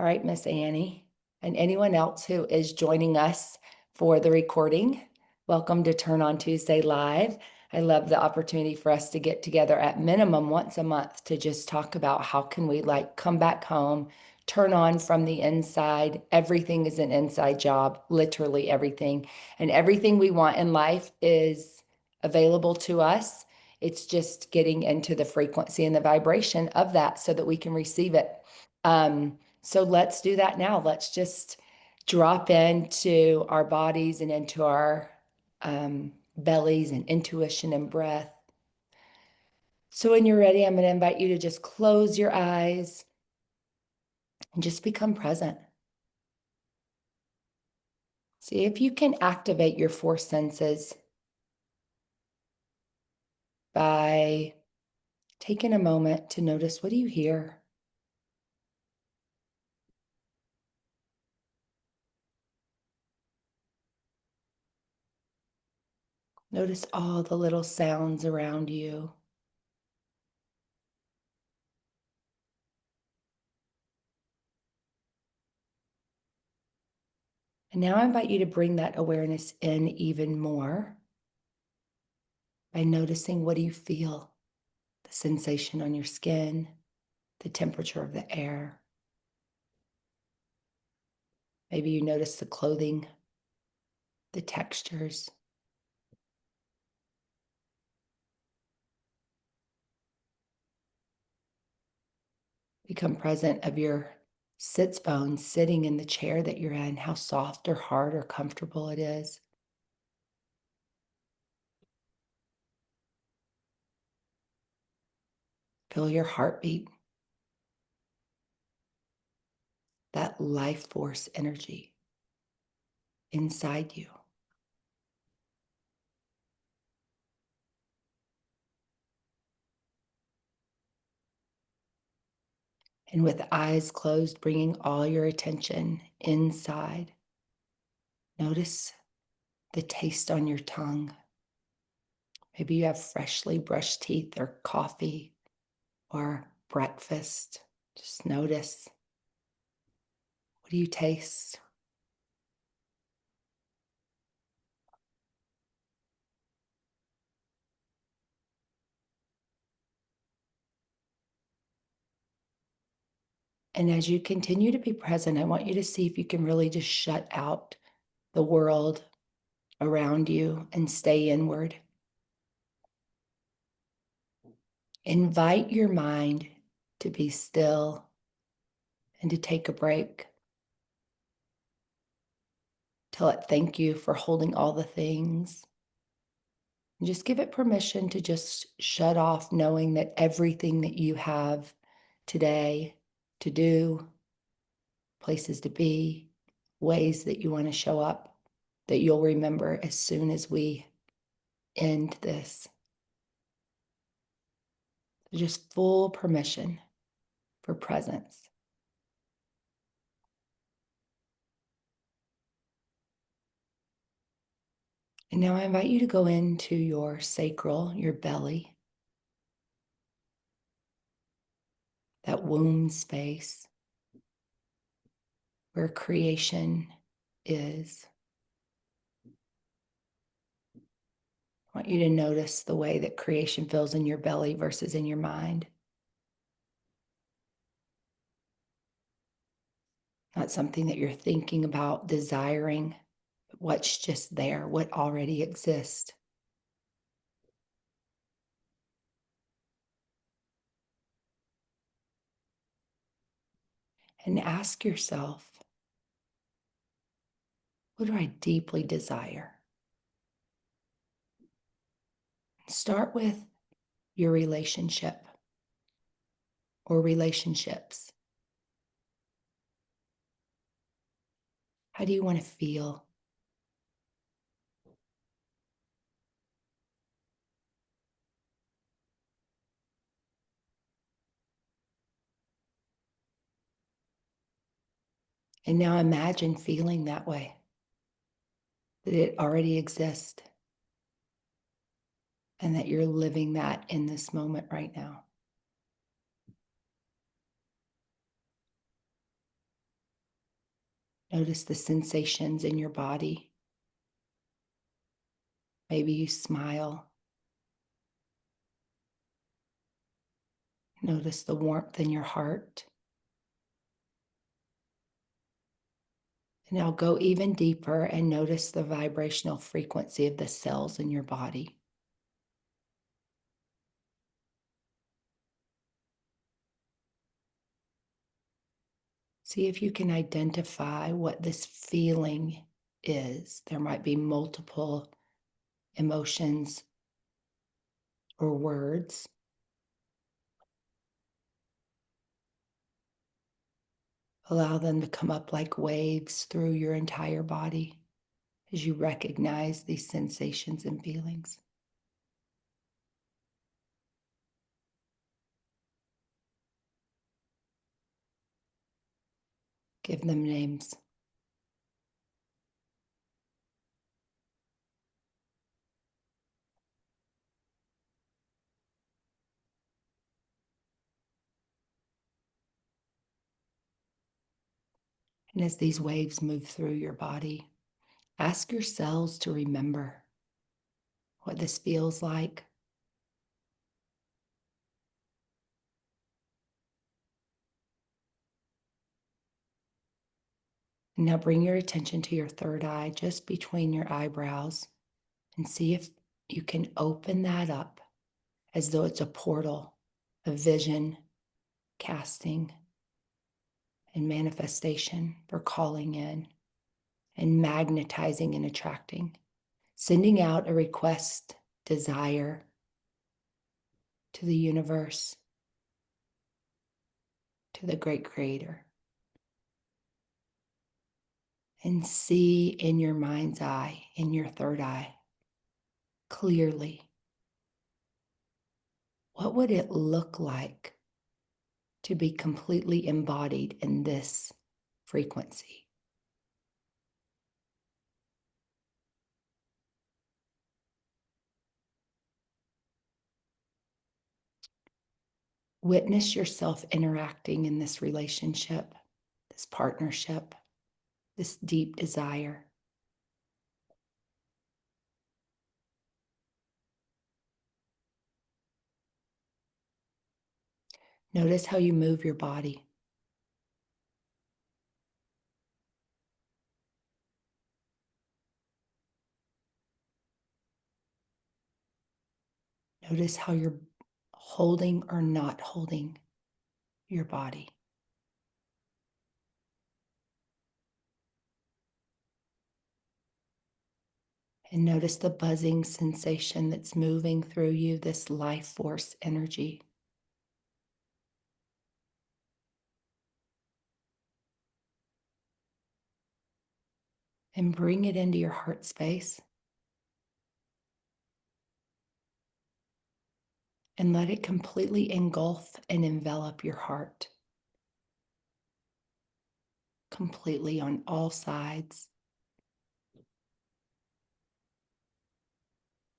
All right, Miss Annie, and anyone else who is joining us for the recording, welcome to Turn On Tuesday Live. I love the opportunity for us to get together at minimum once a month to just talk about how can we come back home, turn on from the inside. Everything is an inside job, literally everything. And everything we want in life is available to us. It's just getting into the frequency and the vibration of that so that we can receive it. So let's do that now. Let's just drop into our bodies and into our bellies and intuition and breath. So when you're ready, I'm going to invite you to just close your eyes and just become present. See if you can activate your four senses by taking a moment to notice, what do you hear? Notice all the little sounds around you. And now I invite you to bring that awareness in even more by noticing, what do you feel? The sensation on your skin, the temperature of the air. Maybe you notice the clothing, the textures. Become present of your sits bones sitting in the chair that you're in, how soft or hard or comfortable it is. Feel your heartbeat, that life force energy inside you. And with eyes closed, bringing all your attention inside. Notice the taste on your tongue. Maybe you have freshly brushed teeth or coffee or breakfast. Just notice, what do you taste? And as you continue to be present, I want you to see if you can really just shut out the world around you and stay inward. Invite your mind to be still and to take a break. Tell it thank you for holding all the things. And just give it permission to just shut off, knowing that everything that you have today to do, places to be, ways that you want to show up, that you'll remember as soon as we end this. Just full permission for presence. And now I invite you to go into your sacral, your belly, that womb space where creation is. I want you to notice the way that creation feels in your belly versus in your mind. Not something that you're thinking about, desiring, but what's just there, what already exists. And ask yourself, what do I deeply desire? Start with your relationship or relationships. How do you want to feel? And now imagine feeling that way, that it already exists, and that you're living that in this moment right now. Notice the sensations in your body. Maybe you smile. Notice the warmth in your heart. And now go even deeper and notice the vibrational frequency of the cells in your body. See if you can identify what this feeling is. There might be multiple emotions or words. Allow them to come up like waves through your entire body as you recognize these sensations and feelings. Give them names. And as these waves move through your body, ask your cells to remember what this feels like. And now bring your attention to your third eye, just between your eyebrows, and see if you can open that up as though it's a portal of vision, casting, and manifestation for calling in and magnetizing and attracting, sending out a request, desire to the universe, to the great creator. And see in your mind's eye, in your third eye, clearly, what would it look like to be completely embodied in this frequency? Witness yourself interacting in this relationship, this partnership, this deep desire. Notice how you move your body. Notice how you're holding or not holding your body. And notice the buzzing sensation that's moving through you, this life force energy. And bring it into your heart space. And let it completely engulf and envelop your heart. Completely on all sides.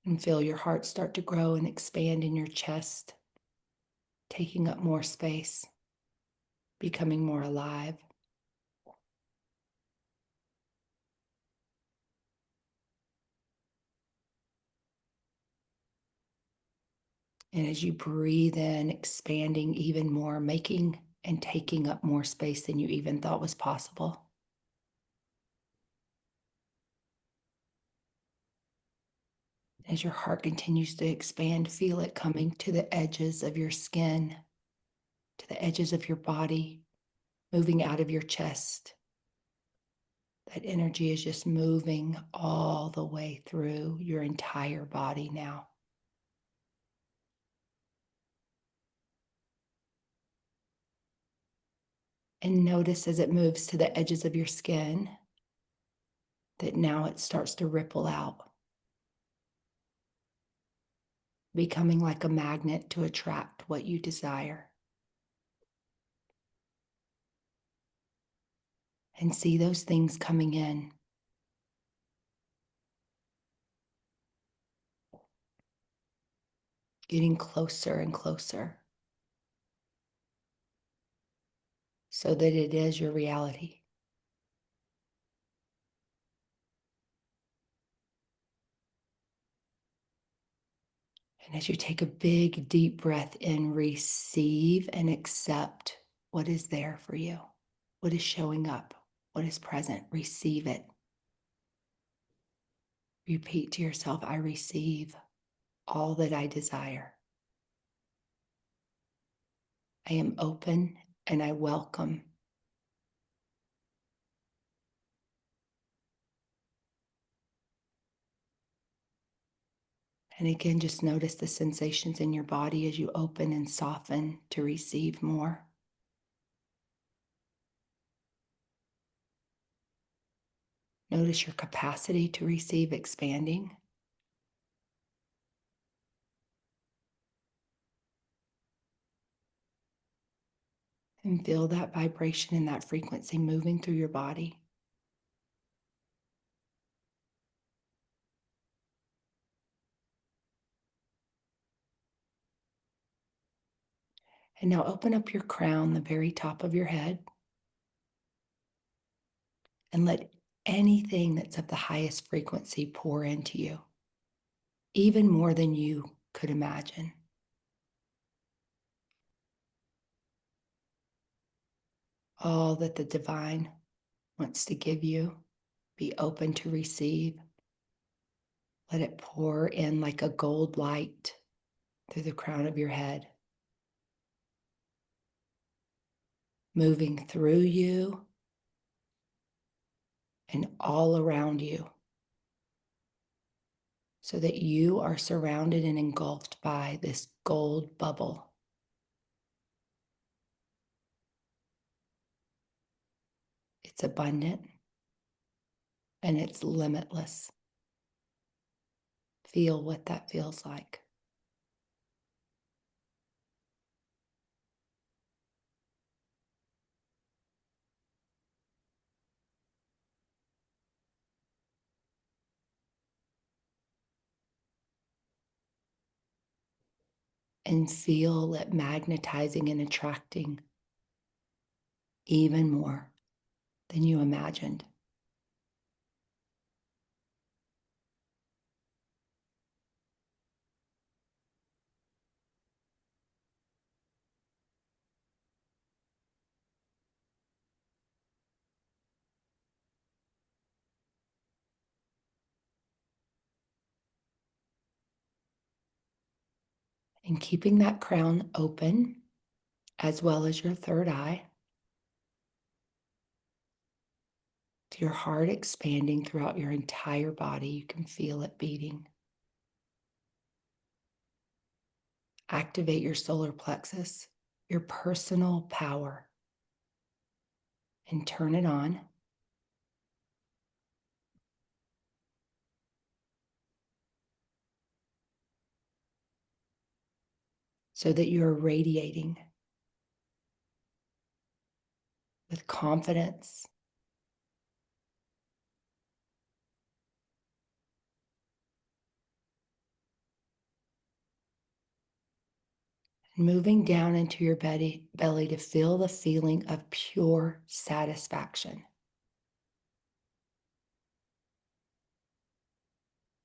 And feel your heart start to grow and expand in your chest, taking up more space, becoming more alive. And as you breathe in, expanding even more, making and taking up more space than you even thought was possible. As your heart continues to expand, feel it coming to the edges of your skin, to the edges of your body, moving out of your chest. That energy is just moving all the way through your entire body now. And notice as it moves to the edges of your skin that now it starts to ripple out, becoming like a magnet to attract what you desire. And see those things coming in. Getting closer and closer so that it is your reality. And as you take a big, deep breath in, receive and accept what is there for you, what is showing up, what is present. Receive it. Repeat to yourself, I receive all that I desire. I am open and I welcome. And again, just notice the sensations in your body as you open and soften to receive more. Notice your capacity to receive expanding. And feel that vibration and that frequency moving through your body. And now open up your crown, the very top of your head, and let anything that's of the highest frequency pour into you, even more than you could imagine. All that the divine wants to give you, be open to receive. Let it pour in like a gold light through the crown of your head, moving through you and all around you, so that you are surrounded and engulfed by this gold bubble. It's abundant and it's limitless. Feel what that feels like. And feel it magnetizing and attracting even more than you imagined. And keeping that crown open, as well as your third eye, to your heart expanding throughout your entire body. You can feel it beating. Activate your solar plexus, your personal power, and turn it on. So that you're radiating with confidence, and moving down into your belly to feel the feeling of pure satisfaction.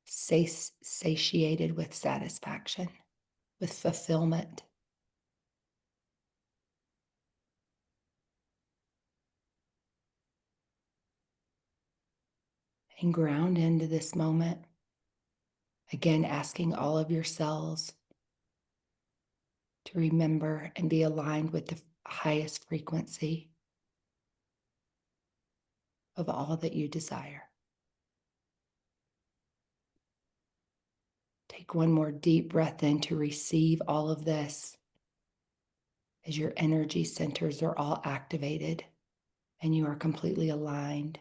Satiated with satisfaction, with fulfillment. And ground into this moment. Again, asking all of your cells to remember and be aligned with the highest frequency of all that you desire. Take one more deep breath in to receive all of this as your energy centers are all activated and you are completely aligned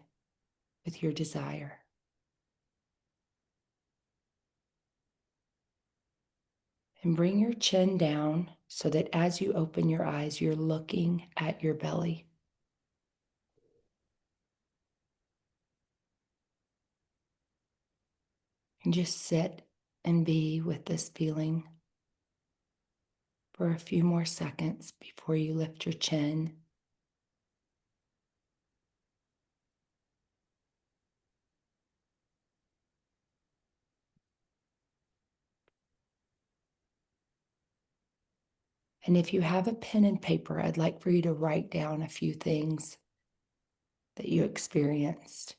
with your desire. And bring your chin down so that as you open your eyes, you're looking at your belly. And just sit and be with this feeling for a few more seconds before you lift your chin. And if you have a pen and paper, I'd like for you to write down a few things that you experienced.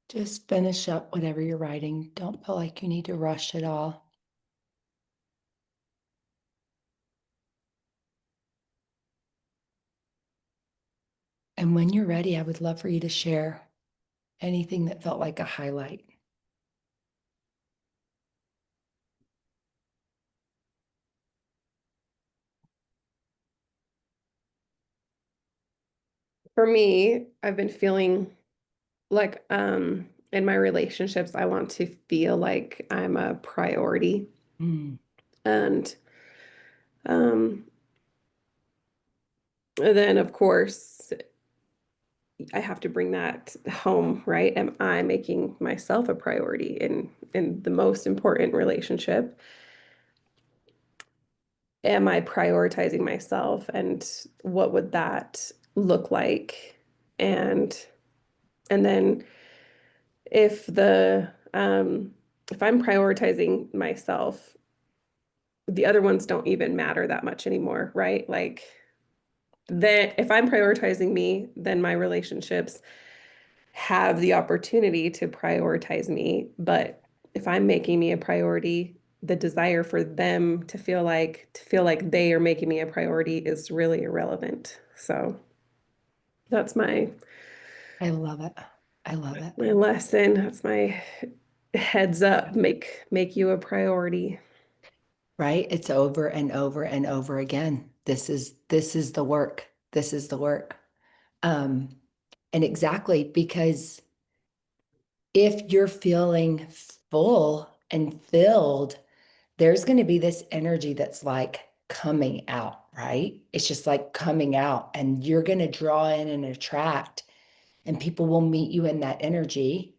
Just finish up whatever you're writing. Don't feel like you need to rush at all. And when you're ready, I would love for you to share anything that felt like a highlight. For me, I've been feeling like in my relationships, I want to feel like I'm a priority. Mm. And um and then of course I have to bring that home, right? Am I making myself a priority in the most important relationship? Am I prioritizing myself and what would that look like? And and then if the if I'm prioritizing myself, the other ones don't even matter that much anymore, right? Like then if I'm prioritizing me, then my relationships have the opportunity to prioritize me. But if I'm making me a priority, the desire for them to feel like they are making me a priority is really irrelevant. So that's I love it. I love it. my lesson. That's my heads up. Make you a priority. Right? It's over and over and over again. This is the work. This is the work. Um, and exactly because if you're feeling full and filled, there's going to be this energy that's like coming out, right? It's just like coming out, and you're going to draw in and attract, and people will meet you in that energy,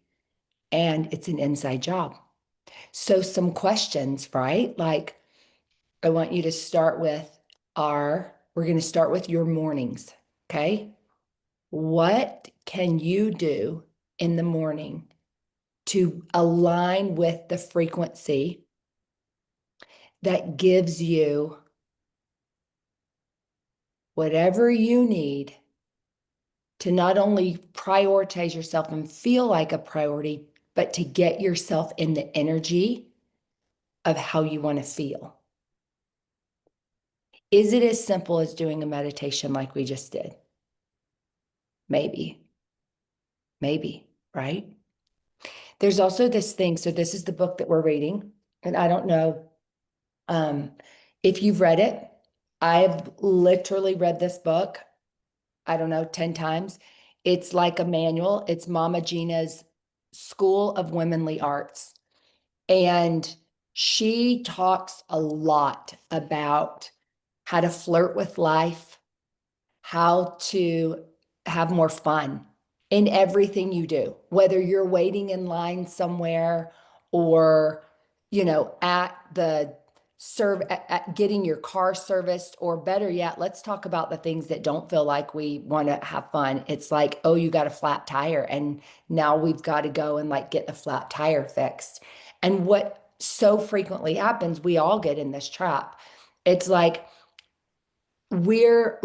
and it's an inside job. So, some questions, right? Like, I want you to start with we're going to start with your mornings, okay? What can you do in the morning to align with the frequency that gives you whatever you need to not only prioritize yourself and feel like a priority, but to get yourself in the energy of how you want to feel. Is it as simple as doing a meditation like we just did? Maybe, maybe, right? There's also this thing. So this is the book that we're reading, and I don't know um, if you've read it. I've literally read this book, I don't know, 10 times. It's like a manual. It's Mama Gina's School of Womanly Arts. And she talks a lot about how to flirt with life, how to have more fun in everything you do, whether you're waiting in line somewhere or, at the at getting your car serviced, or better yet, let's talk about the things that don't feel like we want to have fun. It's like, oh, you got a flat tire, and now we've got to go and like get the flat tire fixed. And what so frequently happens, we all get in this trap. It's like, we're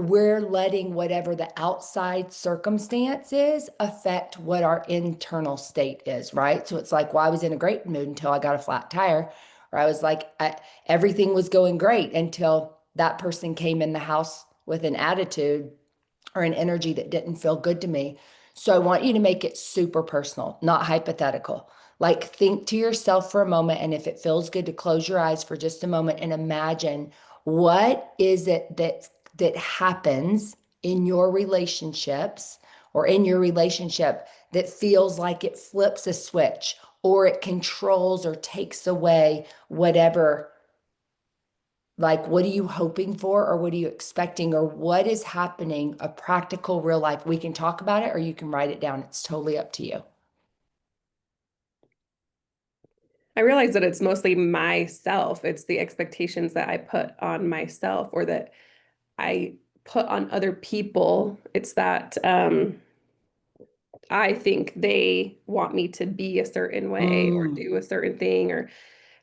letting whatever the outside circumstance is affect what our internal state is, right? So it's like, well, I was in a great mood until I got a flat tire, or I was like, everything was going great until that person came in the house with an attitude or an energy that didn't feel good to me. So I want you to make it super personal, not hypothetical. Like, think to yourself for a moment, and if it feels good to close your eyes for just a moment and imagine, what is it that happens in your relationships or in your relationship that feels like it flips a switch, or it controls or takes away whatever, like, what are you hoping for, or what are you expecting, or what is happening, a practical real life. We can talk about it or you can write it down. It's totally up to you. I realize that it's mostly myself. It's the expectations that I put on myself or that I put on other people. It's that I think they want me to be a certain way or Mm, do a certain thing or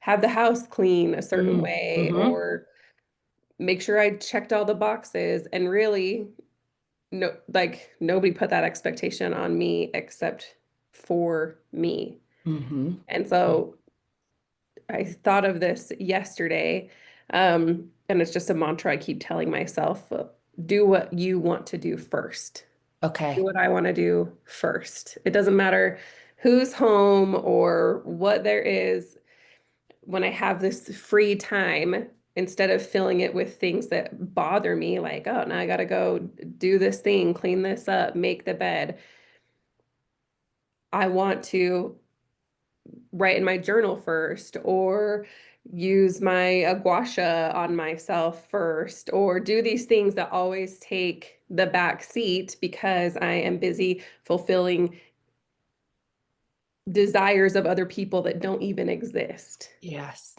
have the house clean a certain mm, way mm-hmm, or make sure I checked all the boxes. And really, no, like nobody put that expectation on me except for me. mm-hmm. And so I thought of this yesterday, and it's just a mantra I keep telling myself, do what you want to do first. Do Okay. what I want to do first. It doesn't matter who's home or what there is. When I have this free time, instead of filling it with things that bother me, like, oh, now I got to go do this thing, clean this up, make the bed, I want to write in my journal first or use my gua sha on myself first or do these things that always take the back seat because I am busy fulfilling desires of other people that don't even exist, Yes.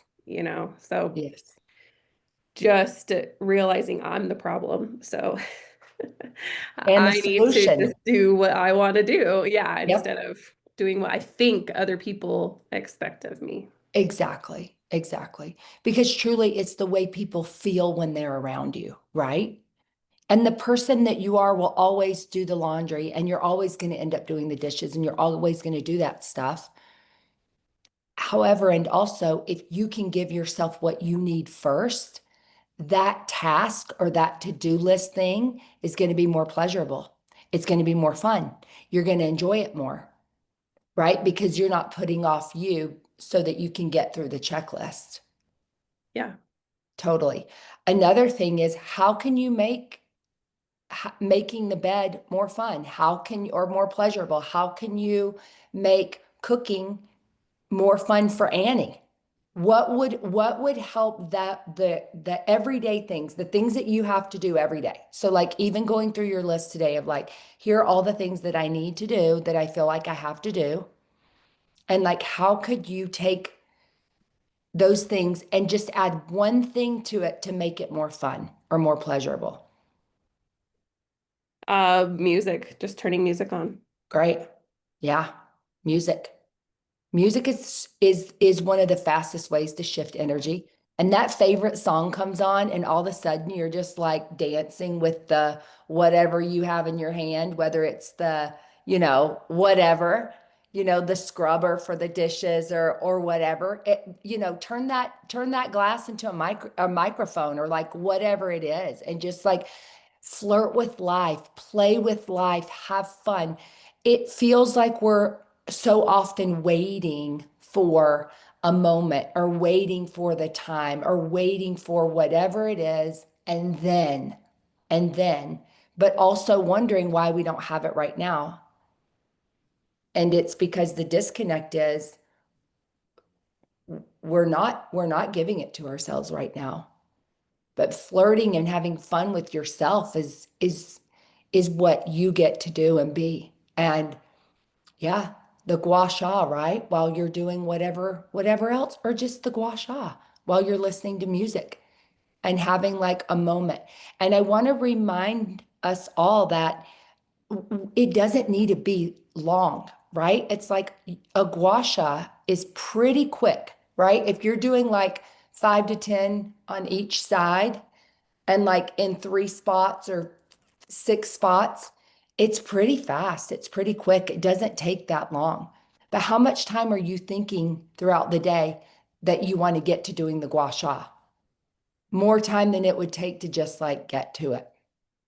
So Yes. just realizing I'm the problem. So And the I need to solution. just do what I want to do. Yeah, instead Yep. of doing what I think other people expect of me. Exactly. Exactly. Because truly, it's the way people feel when they're around you, right? And the person that you are will always do the laundry, and you're always going to end up doing the dishes, and you're always going to do that stuff. However, and also, if you can give yourself what you need first, that task or that to-do list thing is going to be more pleasurable. It's going to be more fun. You're going to enjoy it more, right? Because you're not putting off you so that you can get through the checklist. Yeah. Totally. Another thing is, how can you make making the bed more fun? How can you, or more pleasurable? How can you make cooking more fun for Annie? What would help that the everyday things, the things that you have to do every day? So like, even going through your list today of like, here are all the things that I need to do that I feel like I have to do. And like, how could you take those things and just add one thing to it to make it more fun or more pleasurable? Music, just turning music on. Great. Yeah. Music. Music is one of the fastest ways to shift energy. And that favorite song comes on, and all of a sudden you're just like dancing with the whatever you have in your hand, whether it's the, whatever, the scrubber for the dishes or whatever. Turn that glass into a microphone or like whatever it is, and just like flirt with life, play with life, have fun. It feels like we're so often waiting for a moment or waiting for the time or waiting for whatever it is, and then, but also wondering why we don't have it right now. And it's because the disconnect is we're not giving it to ourselves right now. But flirting and having fun with yourself is what you get to do and be. And yeah, the gua sha, right? While you're doing whatever else, or just the gua sha while you're listening to music and having like a moment. And I want to remind us all that it doesn't need to be long, right? It's like a gua sha is pretty quick, right? If you're doing like 5 to 10 on each side, and like in 3 spots or 6 spots, it's pretty fast. It's pretty quick. It doesn't take that long. But how much time are you thinking throughout the day that you want to get to doing the gua sha? More time than it would take to just like get to it.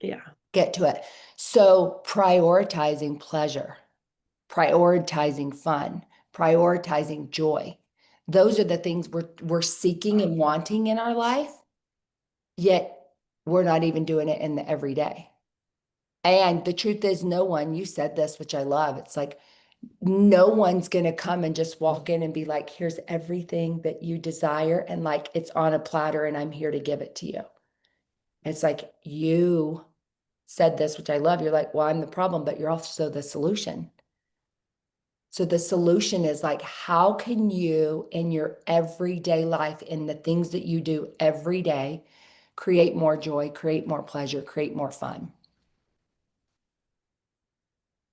Yeah. Get to it. So prioritizing pleasure, prioritizing fun, prioritizing joy. Those are the things we're seeking and wanting in our life, yet we're not even doing it in the everyday. And the truth is, no one, you said this, which I love. It's like, no one's going to come and just walk in and be like, here's everything that you desire. And like, it's on a platter and I'm here to give it to you. It's like, you said this, which I love. You're like, well, I'm the problem, but you're also the solution. So the solution is like, how can you in your everyday life, in the things that you do every day, create more joy, create more pleasure, create more fun?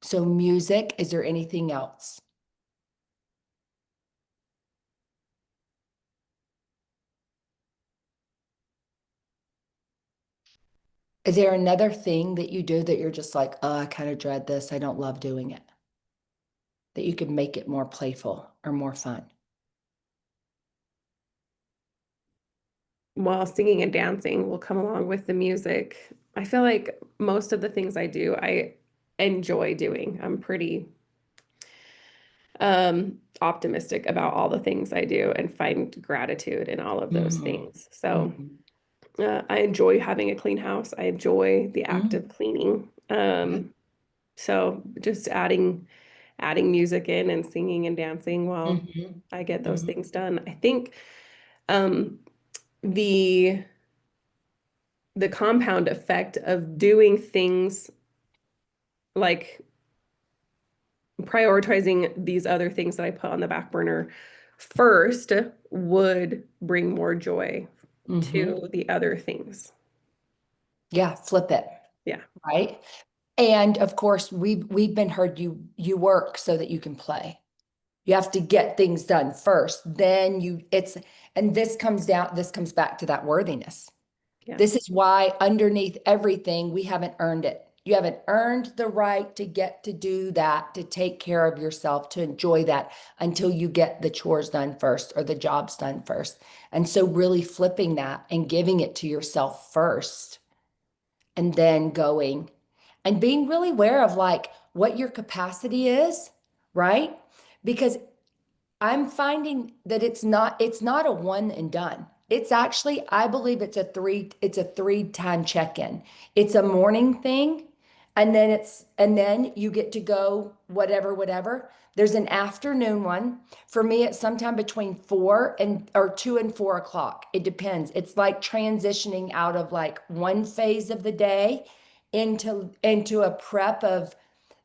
So music, is there anything else? Is there another thing that you do that you're just like, oh, I kind of dread this. I don't love doing it. That you could make it more playful or more fun? While singing and dancing will come along with the music. I feel like most of the things I do, I enjoy doing. I'm pretty optimistic about all the things I do and find gratitude in all of those Hmm. things. So Hmm. I enjoy having a clean house. I enjoy the act Hmm. of cleaning. Yeah. So just adding music in and singing and dancing while Hmm. I get those Hmm. things done. I think um, the the compound effect of doing things like prioritizing these other things that I put on the back burner first would bring more joy Hmm. to the other things. Yeah, flip it, Yeah. right? And of course, we've been heard you work so that you can play. You have to get things done first. Then and this comes back to that worthiness. Yeah. This is why underneath everything, we haven't earned it. You haven't earned the right to get to do that, to take care of yourself, to enjoy that until you get the chores done first or the jobs done first. And so, really flipping that and giving it to yourself first, and then going and being really aware of like what your capacity is, right? Because I'm finding that it's not a one and done. It's actually, I believe it's a 3 time check-in. It's a morning thing, and then you get to go whatever. There's an afternoon one. For me, it's sometime between 2 and 4 o'clock. It depends. It's like transitioning out of like one phase of the day into a prep of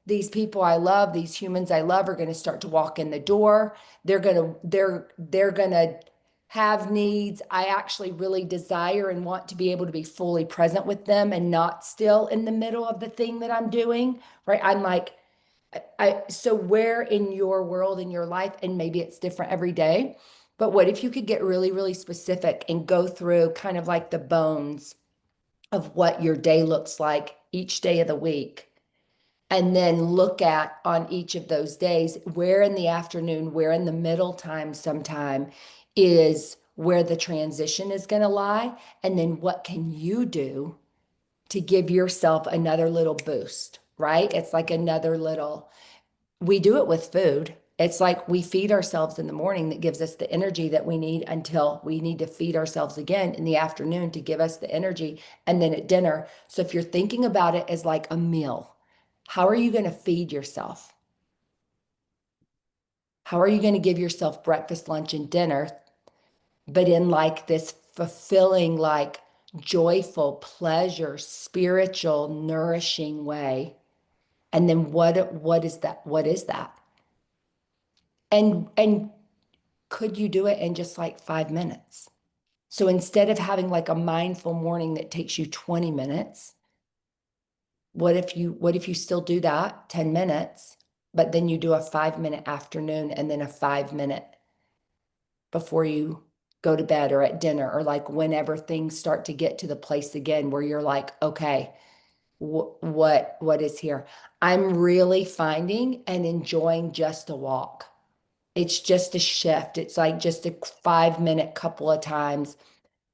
these people I love, these humans I love are going to start to walk in the door. They're going to have needs I actually really desire and want to be able to be fully present with them and not still in the middle of the thing that I'm doing, right? I'm like so where in your world in your life, and maybe it's different every day, But what if you could get really, really specific and go through kind of like the bones of what your day looks like each day of the week? And then look at on each of those days, where in the afternoon, where in the middle time sometime is where the transition is going to lie. And then what can you do to give yourself another little boost, right? It's like another little, we do it with food. It's like we feed ourselves in the morning that gives us the energy that we need until we need to feed ourselves again in the afternoon to give us the energy and then at dinner. So if you're thinking about it as like a meal, how are you going to feed yourself? How are you going to give yourself breakfast, lunch, and dinner, but in like this fulfilling, like joyful, pleasure, spiritual, nourishing way? And then what is that? What is that? And could you do it in just like 5 minutes? So instead of having like a mindful morning that takes you 20 minutes, what if you still do that 10 minutes, but then you do a 5 minute afternoon and then a 5 minute before you go to bed or at dinner or like whenever things start to get to the place again where you're like, okay, what is here? I'm really finding and enjoying just a walk. It's just a shift. It's like just a 5 minute couple of times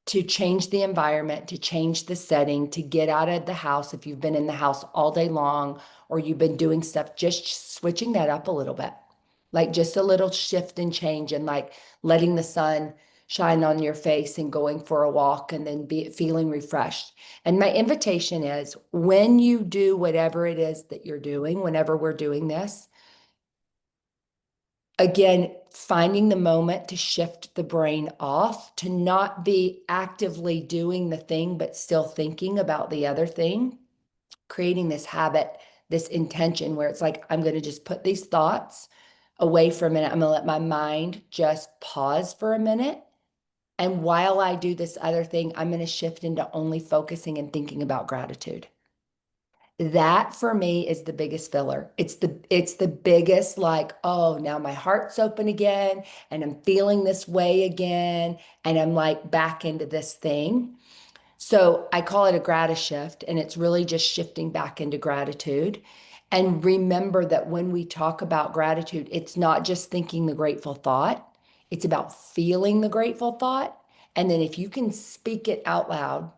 to change the environment, to change the setting, to get out of the house. If you've been in the house all day long or you've been doing stuff, just switching that up a little bit. Like just a little shift and change and like letting the sun shine on your face and going for a walk and then be feeling refreshed. And my invitation is when you do whatever it is that you're doing, whenever we're doing this, again, finding the moment to shift the brain off, to not be actively doing the thing, but still thinking about the other thing, creating this habit, this intention where it's like, I'm going to just put these thoughts away for a minute. I'm going to let my mind just pause for a minute. And while I do this other thing, I'm going to shift into only focusing and thinking about gratitude. That for me is the biggest filler. It's the biggest like, oh, now my heart's open again and I'm feeling this way again and I'm like back into this thing. So I call it a gratis shift, and it's really just shifting back into gratitude. And remember that when we talk about gratitude, it's not just thinking the grateful thought, it's about feeling the grateful thought. And then if you can speak it out loud,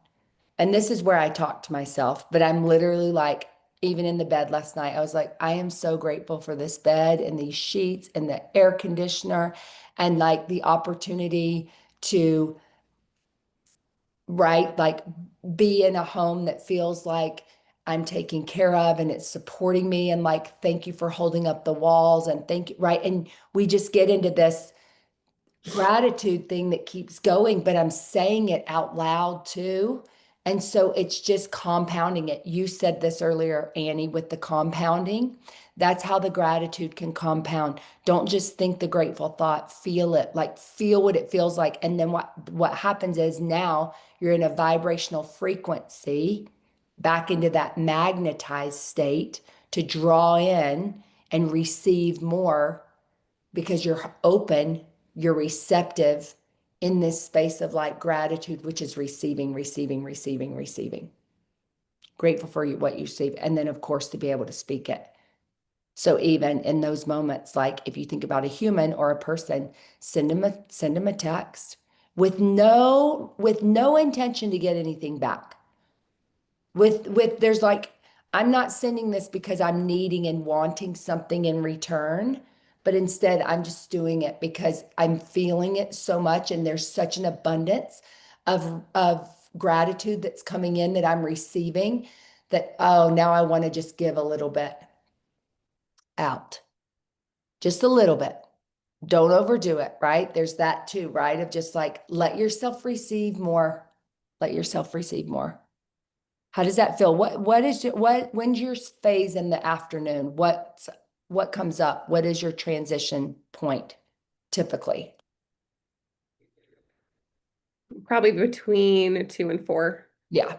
and this is where I talk to myself, but I'm literally like, even in the bed last night, I was like, I am so grateful for this bed and these sheets and the air conditioner and like the opportunity to, right, like be in a home that feels like I'm taken care of and it's supporting me. And like, thank you for holding up the walls and thank you, right? And we just get into this gratitude thing that keeps going, but I'm saying it out loud too. And so it's just compounding it. You said this earlier, Annie, with the compounding. That's how the gratitude can compound. Don't just think the grateful thought, feel it, like feel what it feels like. And then what happens is now you're in a vibrational frequency back into that magnetized state to draw in and receive more because you're open, you're receptive in this space of like gratitude, which is receiving, receiving, receiving, receiving. Grateful for you, what you receive. And then, of course, to be able to speak it. So even in those moments, like if you think about a human or a person, send them a text with no intention to get anything back. With there's like, I'm not sending this because I'm needing and wanting something in return, but instead I'm just doing it because I'm feeling it so much and there's such an abundance of gratitude that's coming in that I'm receiving that, oh, now I want to just give a little bit out. Just a little bit. Don't overdo it, right? There's that too, right? Of just like let yourself receive more. Let yourself receive more. How does that feel? When's your phase in the afternoon? What comes up? What is your transition point typically? Probably between 2 and 4. Yeah.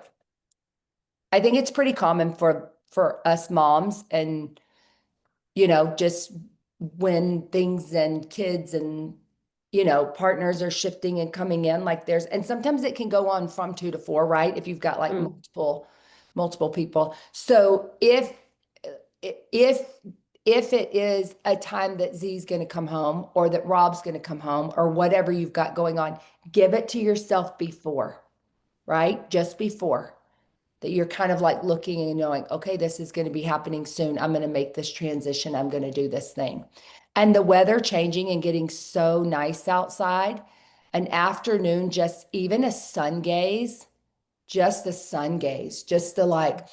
I think it's pretty common for us moms and just when things and kids and partners are shifting and coming in, like and sometimes it can go on from 2 to 4, right? If you've got like Mm. multiple people. So if if it is a time that Z's going to come home or that Rob's going to come home or whatever you've got going on, give it to yourself before, right? Just before that you're kind of like looking and knowing, okay, this is going to be happening soon. I'm going to make this transition. I'm going to do this thing. And the weather changing and getting so nice outside, an afternoon, just even a sun gaze, just the sun gaze, just the like,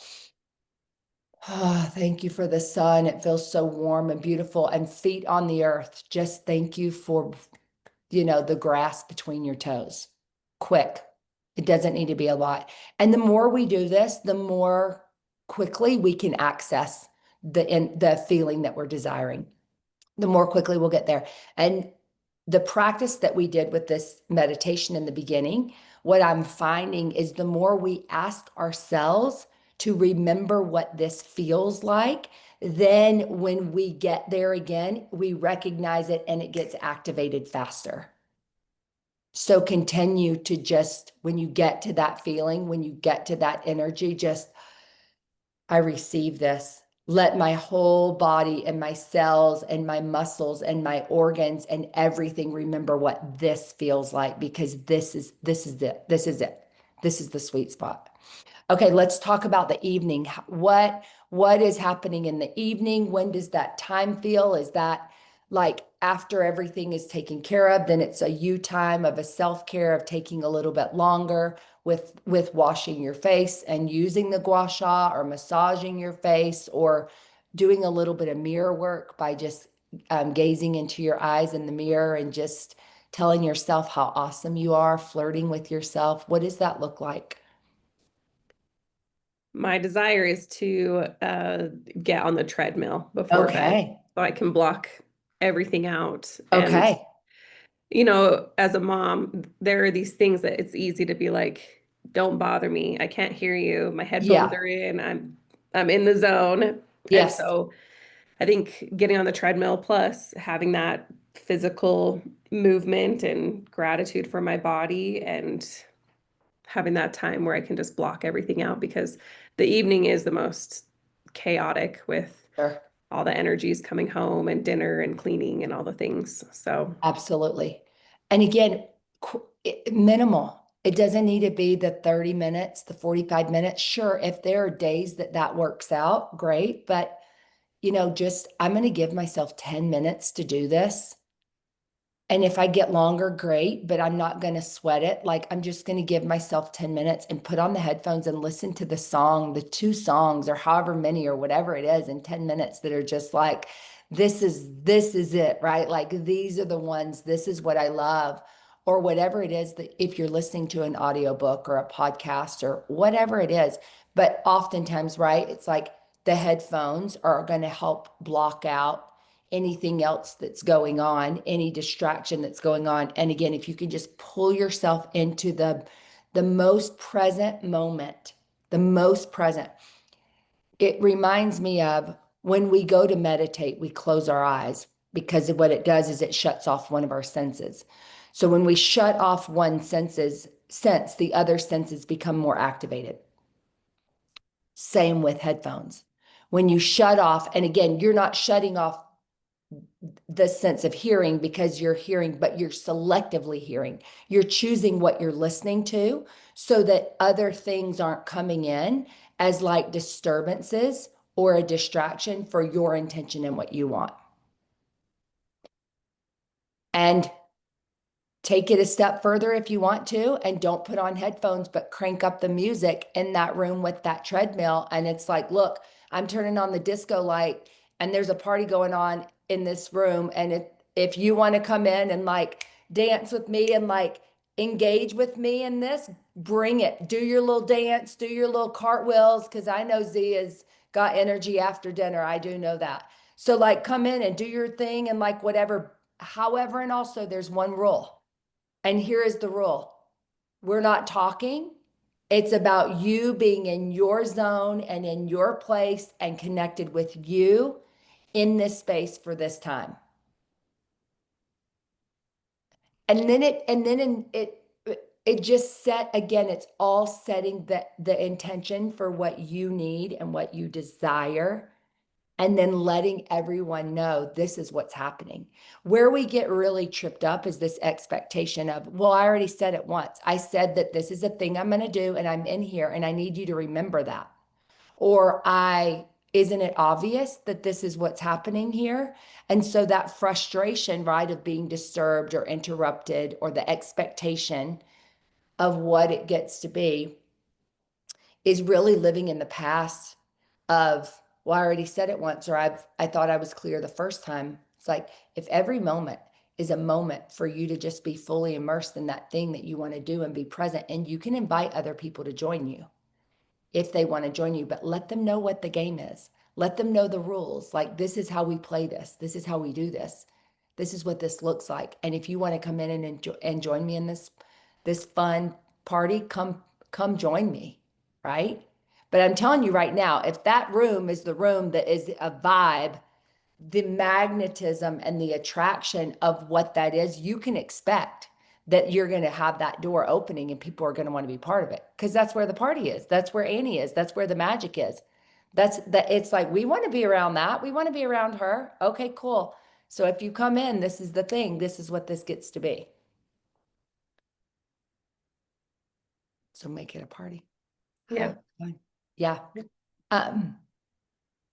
oh, thank you for the sun. It feels so warm and beautiful and feet on the earth. Just thank you for, the grass between your toes. Quick. It doesn't need to be a lot. And the more we do this, the more quickly we can access the feeling that we're desiring. The more quickly we'll get there. And the practice that we did with this meditation in the beginning, what I'm finding is the more we ask ourselves to remember what this feels like, then when we get there again, we recognize it and it gets activated faster. So continue to just, when you get to that feeling, when you get to that energy, just, I receive this. Let my whole body and my cells and my muscles and my organs and everything remember what this feels like, because this is it. This is it. This is the sweet spot. Okay, let's talk about the evening. What is happening in the evening? When does that time feel? Is that like after everything is taken care of, then it's a you time of a self-care of taking a little bit longer with washing your face and using the gua sha or massaging your face or doing a little bit of mirror work by just gazing into your eyes in the mirror and just telling yourself how awesome you are, flirting with yourself. What does that look like? My desire is to get on the treadmill before bed Okay. so I can block everything out. And, Okay. as a mom, there are these things that it's easy to be like, don't bother me. I can't hear you. My headphones Yeah. are in. I'm in the zone. And Yes. so I think getting on the treadmill plus having that physical movement and gratitude for my body and having that time where I can just block everything out because the evening is the most chaotic with Sure. all the energies coming home and dinner and cleaning and all the things. So, Absolutely. And again, minimal. It doesn't need to be the 30 minutes, the 45 minutes. Sure, if there are days that works out, great. But, just I'm going to give myself 10 minutes to do this. And if I get longer, great, but I'm not going to sweat it. Like I'm just going to give myself 10 minutes and put on the headphones and listen to the song, the two songs or however many or whatever it is in 10 minutes that are just like, this is it, right? Like these are the ones, this is what I love, or whatever it is that if you're listening to an audiobook or a podcast or whatever it is. But oftentimes, right, it's like the headphones are going to help block out anything else that's going on, any distraction that's going on. And again, if you can just pull yourself into the most present moment, the most present. It reminds me of when we go to meditate, we close our eyes because what it does is it shuts off one of our senses. So when we shut off one sense, the other senses become more activated. Same with headphones. When you shut off, and again, you're not shutting off the sense of hearing because you're hearing, but you're selectively hearing. You're choosing what you're listening to so that other things aren't coming in as like disturbances or a distraction for your intention and what you want. And take it a step further if you want to, and don't put on headphones, but crank up the music in that room with that treadmill. And it's like, look, I'm turning on the disco light and there's a party going on in this room. And if you want to come in and like dance with me and like engage with me in this, bring it. Do your little dance, do your little cartwheels, because I know Z has got energy after dinner. I do know that. So like come in and do your thing and like whatever. However, and also there's one rule. And here is the rule. We're not talking. It's about you being in your zone and in your place and connected with you in this space for this time. And then it just set, again, it's all setting the intention for what you need and what you desire, and then letting everyone know this is what's happening. Where we get really tripped up is this expectation of, well, I already said it once. I said that this is a thing I'm going to do, and I'm in here, and I need you to remember that. Or isn't it obvious that this is what's happening here? And so that frustration, right, of being disturbed or interrupted, or the expectation of what it gets to be, is really living in the past of, well, I already said it once, or I thought I was clear the first time. It's like, if every moment is a moment for you to just be fully immersed in that thing that you want to do and be present, and you can invite other people to join you if they want to join you, but let them know what the game is. Let them know the rules. Like, this is how we play this. This is how we do this. This is what this looks like. And if you want to come in and enjoy and join me in this fun party, come join me, right? But I'm telling you right now, if that room is the room that is a vibe, the magnetism and the attraction of what that is, you can expect that you're going to have that door opening and people are going to want to be part of it, because that's where the party is. That's where Annie is. That's where the magic is. It's like, we want to be around that. We want to be around her. Okay, cool. So if you come in, this is the thing. This is what this gets to be. So make it a party. Yeah. Have fun. Yeah.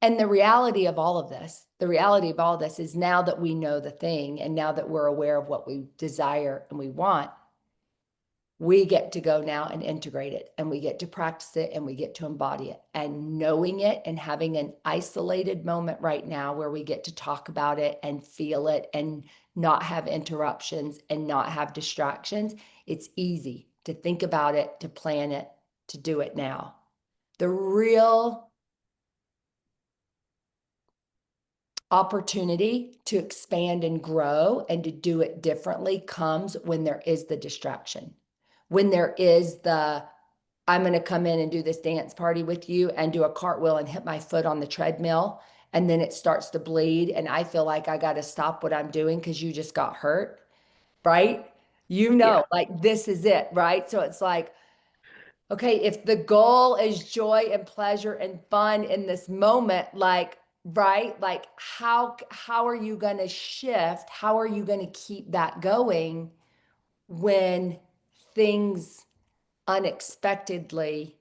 And the reality of all of this, is, now that we know the thing, and now that we're aware of what we desire and we want, we get to go now and integrate it, and we get to practice it, and we get to embody it. And knowing it and having an isolated moment right now where we get to talk about it and feel it and not have interruptions and not have distractions, it's easy to think about it, to plan it, to do it now. The real opportunity to expand and grow and to do it differently comes when there is the distraction. When there is I'm going to come in and do this dance party with you and do a cartwheel and hit my foot on the treadmill, and then it starts to bleed, and I feel like I got to stop what I'm doing because you just got hurt, right? Yeah. Like, this is it, right? So it's like, okay, if the goal is joy and pleasure and fun in this moment, like, right, like, how are you going to shift? How are you going to keep that going when things unexpectedly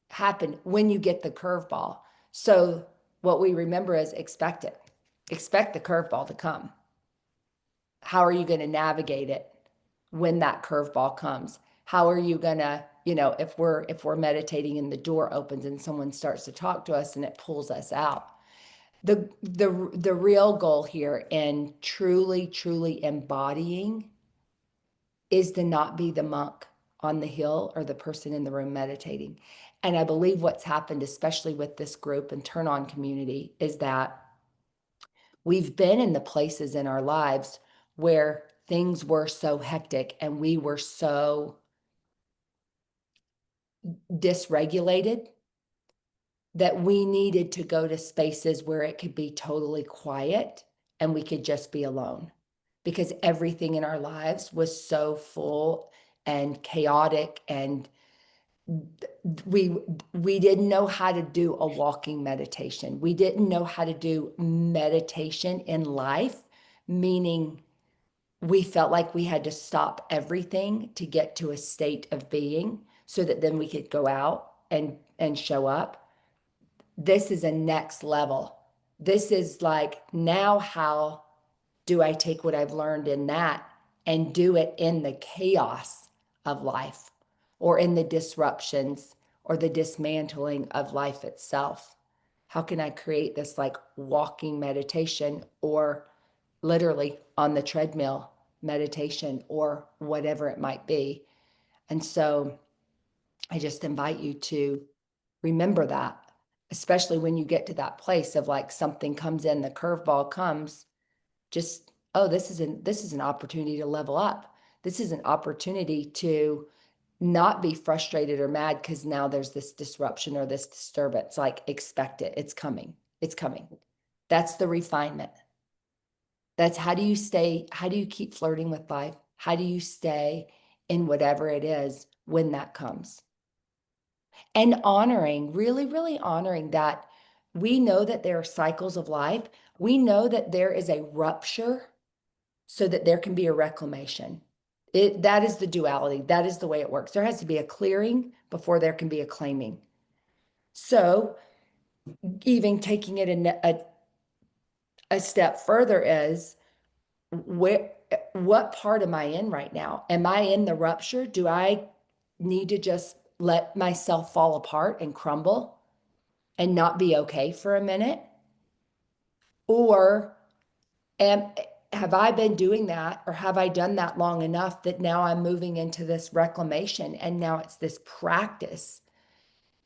happen, when you get the curveball? So what we remember is, expect it. Expect the curveball to come. How are you going to navigate it when that curveball comes? How are you going to, if we're meditating and the door opens and someone starts to talk to us and it pulls us out? The real goal here in truly embodying is to not be the monk on the hill or the person in the room meditating. And I believe what's happened, especially with this group and Turn On community, is that we've been in the places in our lives where things were so hectic and we were so dysregulated that we needed to go to spaces where it could be totally quiet and we could just be alone, because everything in our lives was so full and chaotic, and we didn't know how to do a walking meditation. We didn't know how to do meditation in life, meaning we felt like we had to stop everything to get to a state of being so that then we could go out and show up. This is a next level. This is like, now how do I take what I've learned in that and do it in the chaos of life, or in the disruptions or the dismantling of life itself? How can I create this like walking meditation, or literally on the treadmill meditation, or whatever it might be? And so I just invite you to remember that, especially when you get to that place of like, something comes in, the curveball comes, just, oh, this is an opportunity to level up. This is an opportunity to not be frustrated or mad because now there's this disruption or this disturbance. Like, expect it. It's coming. It's coming. That's the refinement. That's how do you keep flirting with life? How do you stay in whatever it is when that comes? And honoring, really, really honoring that we know that there are cycles of life. We know that there is a rupture so that there can be a reclamation. That is the duality. That is the way it works. There has to be a clearing before there can be a claiming. So even taking it a step further is where what part am I in right now? Am I in the rupture? Do I need to just let myself fall apart and crumble and not be okay for a minute? Or am have I been doing that, or have I done that long enough that now I'm moving into this reclamation, and now it's this practice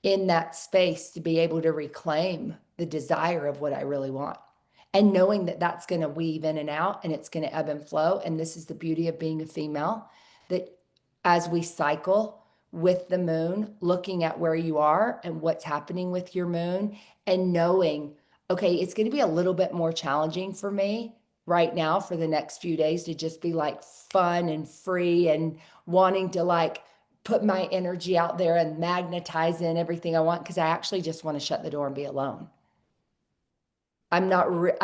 in that space to be able to reclaim the desire of what I really want. And knowing that that's going to weave in and out and it's going to ebb and flow. And this is the beauty of being a female, that as we cycle with the moon, looking at where you are and what's happening with your moon, and knowing, okay, it's going to be a little bit more challenging for me right now for the next few days to just be like fun and free and wanting to like put my energy out there and magnetize in everything I want, because I actually just want to shut the door and be alone. I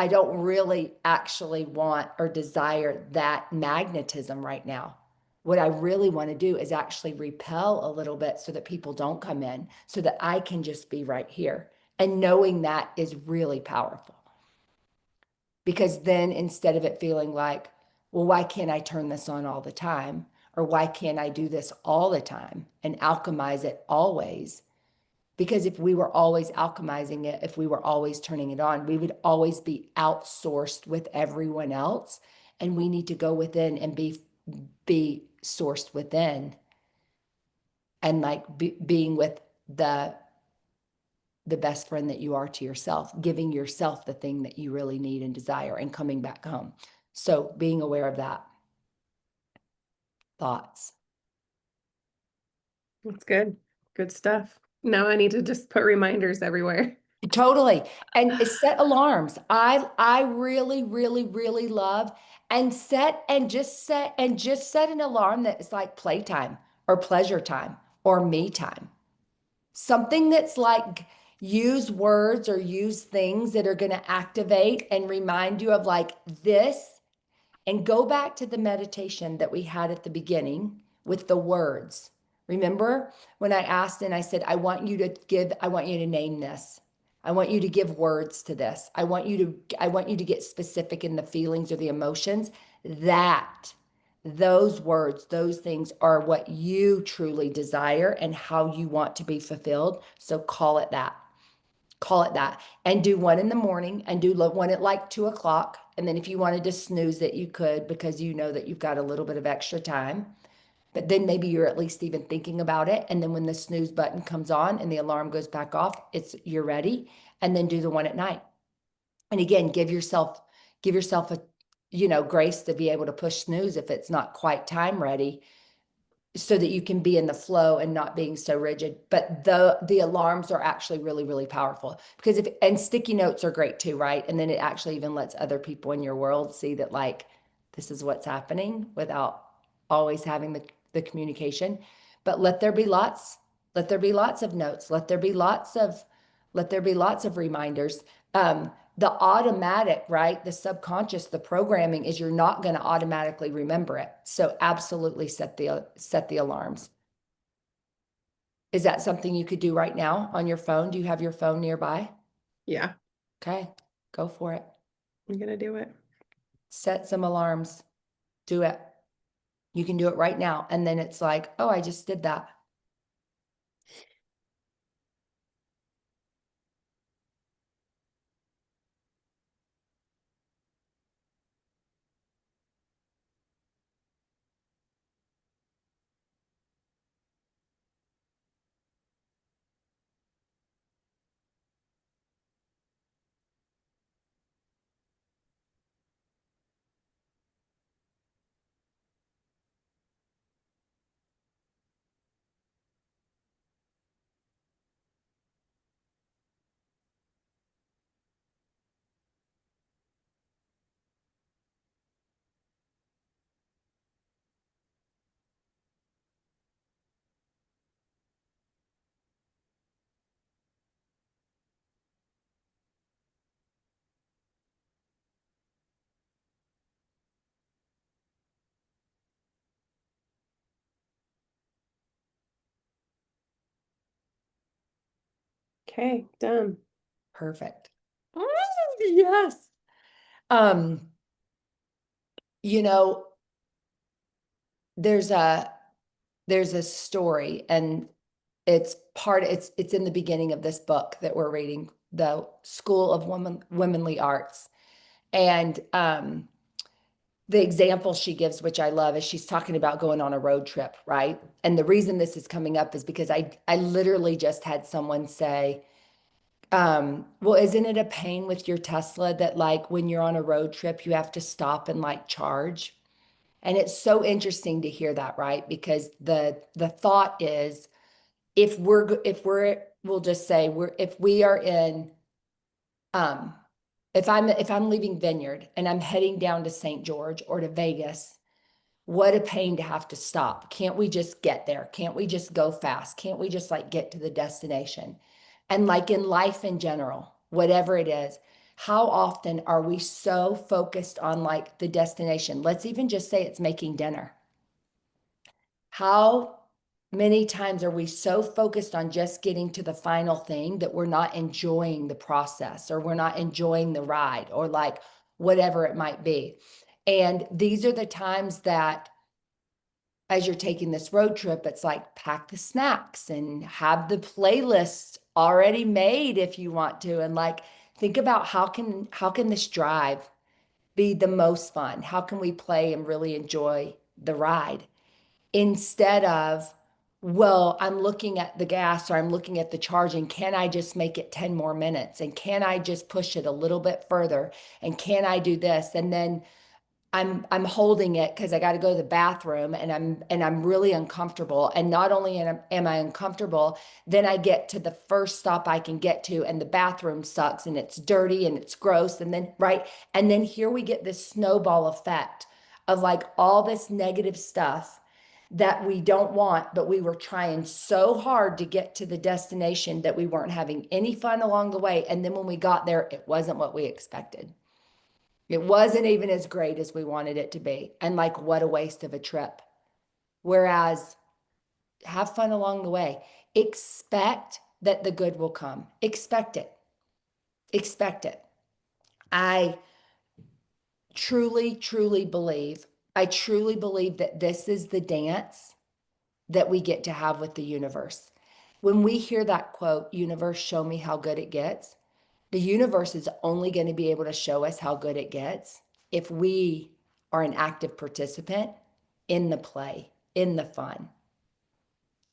don't really actually want or desire that magnetism right now. What I really want to do is actually repel a little bit so that people don't come in, so that I can just be right here. And knowing that is really powerful, because then instead of it feeling like, well, why can't I turn this on all the time? Or why can't I do this all the time and alchemize it always? Because if we were always alchemizing it, if we were always turning it on, we would always be outsourced with everyone else. And we need to go within and be sourced within, and like being with the the best friend that you are to yourself, giving yourself the thing that you really need and desire, and coming back home. So being aware of that. Thoughts? That's good. Good stuff. Now I need to just put reminders everywhere. Totally. And set alarms. I really, really, really love, and just set an alarm that is like playtime or pleasure time or me time. Something that's like, use words or use things that are going to activate and remind you of like this. And go back to the meditation that we had at the beginning with the words. Remember when I asked and I said, I want you to name this. I want you to give words to this. I want you to get specific in the feelings or the emotions. That those words, those things are what you truly desire and how you want to be fulfilled. So call it that. Call it that. And do one in the morning and do one at like 2 o'clock. And then if you wanted to snooze it, you could, because you know that you've got a little bit of extra time. But then maybe you're at least even thinking about it. And then when the snooze button comes on and the alarm goes back off, you're ready. And then do the one at night. And again, give yourself a, grace to be able to push snooze if it's not quite time ready, so that you can be in the flow and not being so rigid. But the alarms are actually really, really powerful, because and sticky notes are great too, right? And then it actually even lets other people in your world see that like this is what's happening without always having the communication. But let there be lots of notes, let there be lots of reminders. The automatic, right? The subconscious, the programming is you're not going to automatically remember it. So absolutely set the alarms. Is that something you could do right now on your phone? Do you have your phone nearby? Yeah, Okay, go for it. I'm gonna do it. Set some alarms. Do it. You can do it right now. And then it's like, oh, I just did that. Okay, done. Perfect. Yes. Um, you know, there's a story, and it's in the beginning of this book that we're reading, the School of Womanly Arts. And the example she gives, which I love, is she's talking about going on a road trip, right? And the reason this is coming up is because I literally just had someone say, well, isn't it a pain with your Tesla that like when you're on a road trip, you have to stop and like charge? And it's so interesting to hear that, right? Because the thought is we'll just say if we are in um if I'm leaving Vineyard and I'm heading down to St. George or to Vegas, what a pain to have to stop. Can't we just get there? Can't we just go fast? Can't we just like get to the destination? And like in life in general, whatever it is, how often are we so focused on like the destination? Let's even just say it's making dinner. How many times are we so focused on just getting to the final thing that we're not enjoying the process, or we're not enjoying the ride, or like whatever it might be? And these are the times that as you're taking this road trip, it's like pack the snacks and have the playlist already made if you want to. And like think about how can this drive be the most fun? How can we play and really enjoy the ride? Instead of, well, I'm looking at the gas or I'm looking at the charging. Can I just make it 10 more minutes? And can I just push it a little bit further? And can I do this? And then I'm holding it because I got to go to the bathroom, and I'm really uncomfortable. And not only am I uncomfortable, then I get to the first stop I can get to, and the bathroom sucks and it's dirty and it's gross. And then right, and then here we get this snowball effect of like all this negative stuff that we don't want, but we were trying so hard to get to the destination that we weren't having any fun along the way. And then when we got there, it wasn't what we expected. It wasn't even as great as we wanted it to be. And like, what a waste of a trip. Whereas, have fun along the way. Expect that the good will come. Expect it. Expect it. I truly, truly believe, I truly believe that this is the dance that we get to have with the universe. When we hear that quote, universe, show me how good it gets, the universe is only going to be able to show us how good it gets if we are an active participant in the play, in the fun,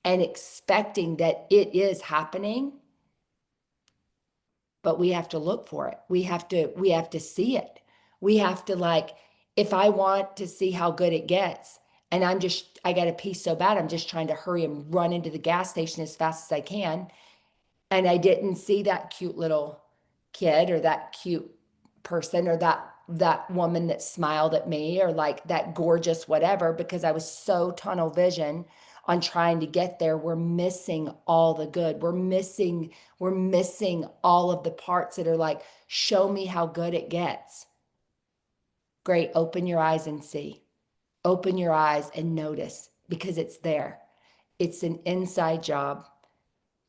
and expecting that it is happening, but we have to look for it. We have to see it. We have to like, if I want to see how good it gets, and I got a pee so bad, I'm just trying to hurry and run into the gas station as fast as I can, and I didn't see that cute little kid or that cute person or that woman that smiled at me or like that gorgeous whatever, because I was so tunnel vision on trying to get there, we're missing all the good. We're missing all of the parts that are like, show me how good it gets. Great, open your eyes and see. Open your eyes and notice, because it's there. It's an inside job.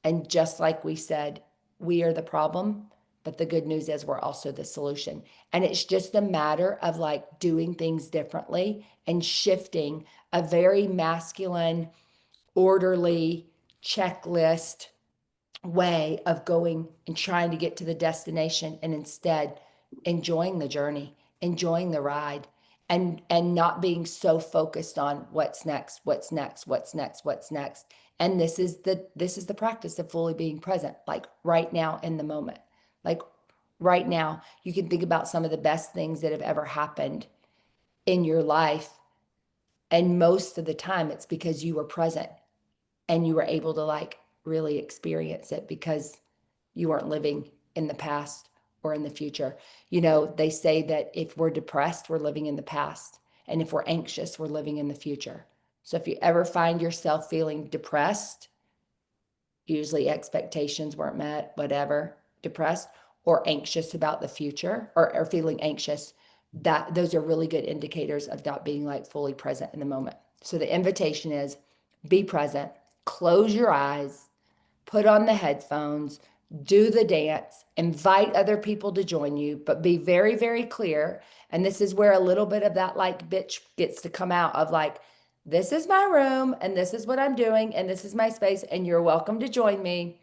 And just like we said, we are the problem, but the good news is we're also the solution. And it's just a matter of like doing things differently and shifting a very masculine, orderly checklist way of going and trying to get to the destination, and instead enjoying the journey, enjoying the ride, and not being so focused on what's next, what's next, what's next, what's next. And this is the practice of fully being present, like right now in the moment. Like right now, you can think about some of the best things that have ever happened in your life, and most of the time it's because you were present and you were able to like really experience it because you weren't living in the past or in the future. They say that if we're depressed, we're living in the past. And if we're anxious, we're living in the future. So if you ever find yourself feeling depressed, usually expectations weren't met, whatever, depressed, or anxious about the future, or feeling anxious, that those are really good indicators of not being like fully present in the moment. So the invitation is, be present, close your eyes, put on the headphones, do the dance, invite other people to join you, but be very, very clear. And this is where a little bit of that like bitch gets to come out of like, this is my room and this is what I'm doing and this is my space and you're welcome to join me,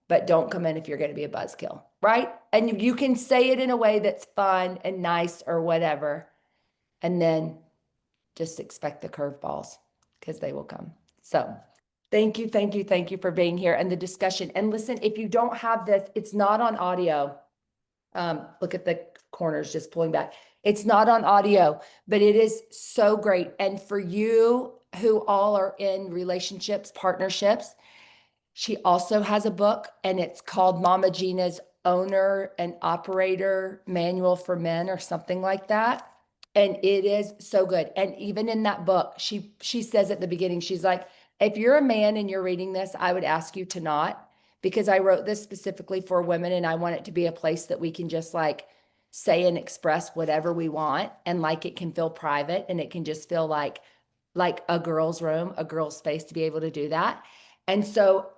but don't come in if you're going to be a buzzkill, right? And you can say it in a way that's fun and nice or whatever. And then just expect the curveballs because they will come. So thank you, thank you, thank you for being here and the discussion. And listen, if you don't have this, it's not on audio. Look at the corners just pulling back. It's not on audio, but it is so great. And for you who all are in relationships, partnerships, she also has a book and it's called Mama Gina's Owner and Operator Manual for Men or something like that. And it is so good. And even in that book, she says at the beginning, she's like, if you're a man and you're reading this, I would ask you to not, because I wrote this specifically for women and I want it to be a place that we can just like say and express whatever we want and like it can feel private and it can just feel like a girl's room, a girl's space to be able to do that. And so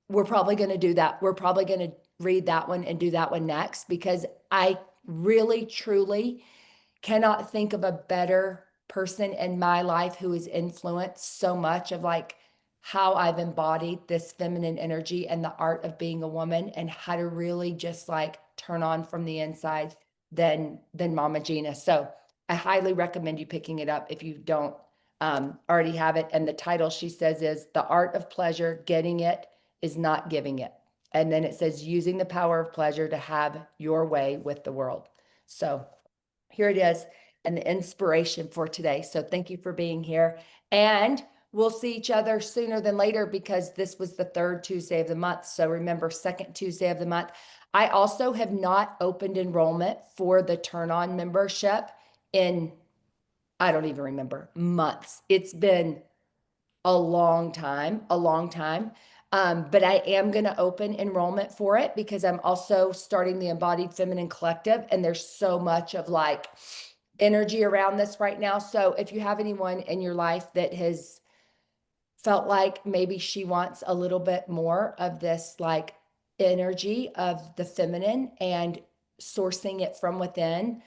we're probably going to do that. We're probably going to read that one and do that one next because I really, truly cannot think of a better person in my life who has influenced so much of like how I've embodied this feminine energy and the art of being a woman and how to really just like turn on from the inside than Mama Gina. So I highly recommend you picking it up if you don't already have it. And the title she says is The Art of Pleasure, Getting It is Not Giving It. And then it says using the power of pleasure to have your way with the world. So here it is and the inspiration for today. So thank you for being here. And we'll see each other sooner than later because this was the third Tuesday of the month. So remember, second Tuesday of the month. I also have not opened enrollment for the Turn On membership in, I don't even remember, months. It's been a long time, a long time. But I am going to open enrollment for it because I'm also starting the Embodied Feminine Collective. And there's so much of like energy around this right now. So if you have anyone in your life that has felt like maybe she wants a little bit more of this like energy of the feminine and sourcing it from within,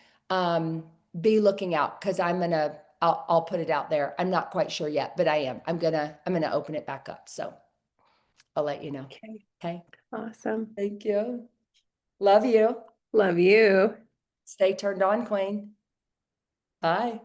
be looking out because I'll put it out there. I'm not quite sure yet, but I'm gonna open it back up. So I'll let you know. Okay. Okay. Awesome. Thank you. Love you. Love you. Stay turned on, Queen. Bye.